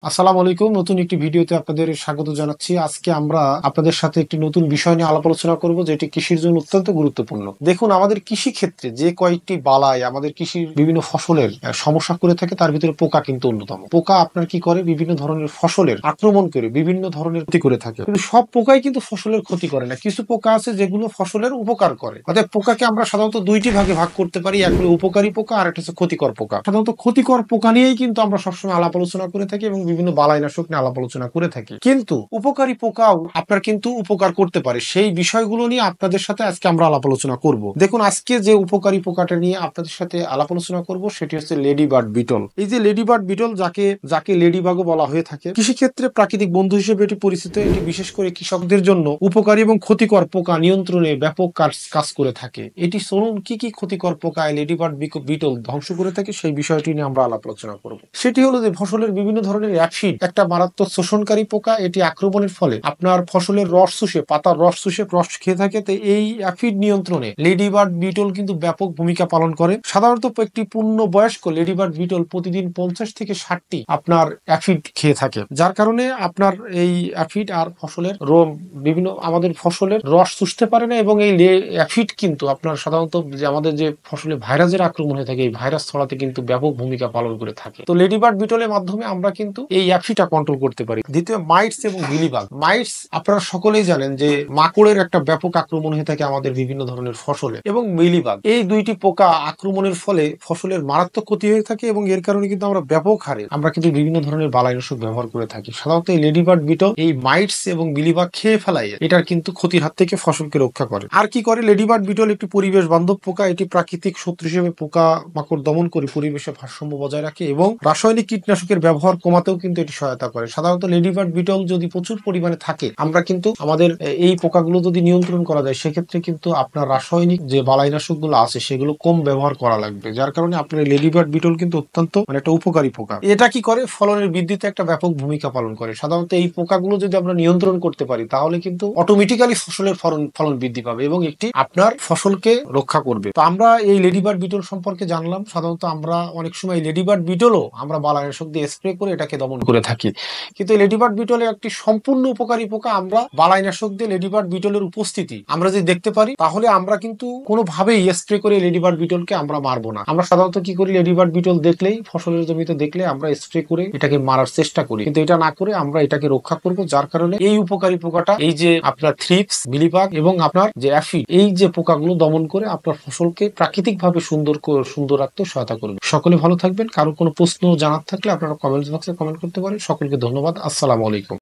আসসালামু আলাইকুম। নতুন একটি ভিডিওতে আপনাদের স্বাগত জানাচ্ছি। আজকে আমরা আপনাদের সাথে একটি নতুন বিষয় নিয়ে আলাপ আলোচনা করব, যেটি কৃষির জন্য অত্যন্ত গুরুত্বপূর্ণ। দেখুন, আমাদের কৃষি ক্ষেত্রে যে কয়েকটি বালাই আমাদের কৃষির বিভিন্ন ফসলের সমস্যা করে থাকে, তার ভিতরে পোকা কিন্তু অন্যতম। পোকা আপনার কি করে, বিভিন্ন ধরনের ফসলের আক্রমণ করে বিভিন্ন ধরনের ক্ষতি করে থাকে। কিন্তু সব পোকাই কিন্তু ফসলের ক্ষতি করে না। কিছু পোকা আছে যেগুলো ফসলের উপকার করে। অর্থাৎ পোকাকে আমরা সাধারণত দুইটি ভাগে ভাগ করতে পারি, এক হলো উপকারী পোকা আর একটা হচ্ছে ক্ষতিকর পোকা। সাধারণত ক্ষতিকর পোকা নিয়েই কিন্তু আমরা সবসময় আলাপ আলোচনা করে থাকি এবং বিভিন্ন বালাইনাশক নিয়ে আলাপ আলোচনা করে থাকি। কিন্তু উপকারী পোকাও আপনার কিন্তু উপকার করতে পারে। সেই বিষয়গুলো নিয়ে আপনাদের সাথে আজকে আমরা আলাপ আলোচনা করব। দেখুন, আজকে যে উপকারী পোকাটা নিয়ে আপনাদের সাথে আলাপ আলোচনা করব সেটি হচ্ছে লেডি বার্ড বিটল। এই যে লেডি বার্ড বিটল, যাকে লেডি বাগও বলা হয়ে থাকে, কৃষিক্ষেত্রে প্রাকৃতিক বন্ধু হিসেবে এটি পরিচিত। এটি বিশেষ করে কৃষকদের জন্য উপকারী এবং ক্ষতিকর পোকা নিয়ন্ত্রণে ব্যাপক কাজ করে থাকে। এটি চলুন কি কি ক্ষতিকর পোকা লেডি বার্ড বিটল ধ্বংস করে থাকে সেই বিষয়টি নিয়ে আমরা আলাপ আলোচনা করব। সেটি হলো যে ফসলের বিভিন্ন ধরনের অ্যাফিড একটা মারাত্মক শোষণকারী পোকা। এটি আক্রমণের ফলে আপনার ফসলের রস চুষে, পাতার রস চুষে রস খেয়ে থাকে। তো এই অ্যাফিড নিয়ন্ত্রণে লেডি বার্ড বিটল কিন্তু ব্যাপক ভূমিকা পালন করে। সাধারণত একটি পূর্ণ বয়স্ক লেডি বার্ড বিটল প্রতিদিন 50 থেকে 60টি আপনার অ্যাফিড খেয়ে থাকে, যার কারণে আপনার এই অ্যাফিড আর ফসলের বিভিন্ন আমাদের ফসলের রস চুষতে পারে না। এবং এই অ্যাফিড কিন্তু আপনার সাধারণত যে আমাদের যে ফসলে ভাইরাসের আক্রমণ হয়ে থাকে, এই ভাইরাস ছড়াতে কিন্তু ব্যাপক ভূমিকা পালন করে থাকে। তো লেডি বার্ড বিটলের মাধ্যমে আমরা কিন্তু এই অ্যাফিডটা কন্ট্রোল করতে পারি। দ্বিতীয়, মাইটস এবং মিলিবাগ। মাইটস আপনারা সকলেই জানেন যে মাকড়ের একটা ব্যাপক আক্রমণ হয়ে থাকে আমাদের বিভিন্ন ধরনের ফসলে। এবং মিলিবাগ, এই দুইটি পোকা আক্রমণের ফলে ফসলের মারাত্মক ক্ষতি হয়ে থাকে এবং এর কারণে কিন্তু আমরা ব্যাপক হারে আমরা কিন্তু বিভিন্ন ধরনের বালাইনাশক ব্যবহার করে থাকি। সাধারণত এই লেডি বার্ড বিটল এই মাইটস এবং মিলিবাগ খেয়ে ফেলায় এটার কিন্তু ক্ষতির হাত থেকে ফসলকে রক্ষা করে। আর কি করে লেডি বার্ড বিটল? একটি পরিবেশ বান্ধব পোকা। এটি প্রাকৃতিক শত্রু হিসেবে পোকা মাকড় দমন করে পরিবেশে ভারসাম্য বজায় রাখে এবং রাসায়নিক কীটনাশকের ব্যবহার কমাতেও কিন্তু এটি সহায়তা করে। সাধারণত লেডি বার্ড বিটল যদি প্রচুর পরিমাণে থাকে, আমরা কিন্তু আমাদের এই পোকাগুলো যদি নিয়ন্ত্রণ করা যায়, সেক্ষেত্রে কিন্তু আপনার রাসায়নিক যে বালাইনাশক গুলো আছে সেগুলো কম ব্যবহার করা লাগবে, যার কারণে আপনার লেডি বার্ড বিটল কিন্তু অত্যন্ত একটা উপকারী পোকা। এটা কি করে? ফলনের বৃদ্ধিতে একটা ব্যাপক ভূমিকা পালন করে। সাধারণত এই পোকাগুলো যদি আমরা নিয়ন্ত্রণ করতে পারি, তাহলে কিন্তু অটোমেটিক্যালি ফসলের ফলন বৃদ্ধি পাবে এবং একটি আপনার ফসলকে রক্ষা করবে। তো আমরা এই লেডি বার্ড বিটল সম্পর্কে জানলাম। সাধারণত আমরা অনেক সময় লেডি বার্ড বিটলও আমরা বালাইনাশক দিয়ে স্প্রে করে এটাকে দমন করে থাকি, কিন্তু লেডি বার্ড বিটলের একটি সম্পূর্ণ উপকারী পোকা। আমরা বালাইনাশক দিয়ে লেডি বার্ড বিটলের উপস্থিতি আমরা যদি দেখতে পারি, তাহলে আমরা কিন্তু কোনোভাবেই স্প্রে করে লেডি বার্ড বিটলকে আমরা মারবো না। আমরা সাধারণত কি করি? লেডি বার্ড বিটল দেখলেই, ফসলের জমিতে দেখলে আমরা স্প্রে করে এটাকে মারার চেষ্টা করি, কিন্তু এটা না করে আমরা এটাকে রক্ষা করব। যার কারণে এই উপকারী পোকাটা, এই যে আপনার থ্রিপস, মিলিবাগ এবং আপনার যে অ্যাফিড, এই যে পোকাগুলো দমন করে আপনার ফসলকে প্রাকৃতিক ভাবে সুন্দর রাখতে সহায়তা করবে। সকলে ভালো থাকবেন। কারো কোনো প্রশ্ন জানার থাকলে আপনারা কমেন্ট বক্সে কমেন্ট করতে পারেন। সকলকে ধন্যবাদ। আসসালামু আলাইকুম।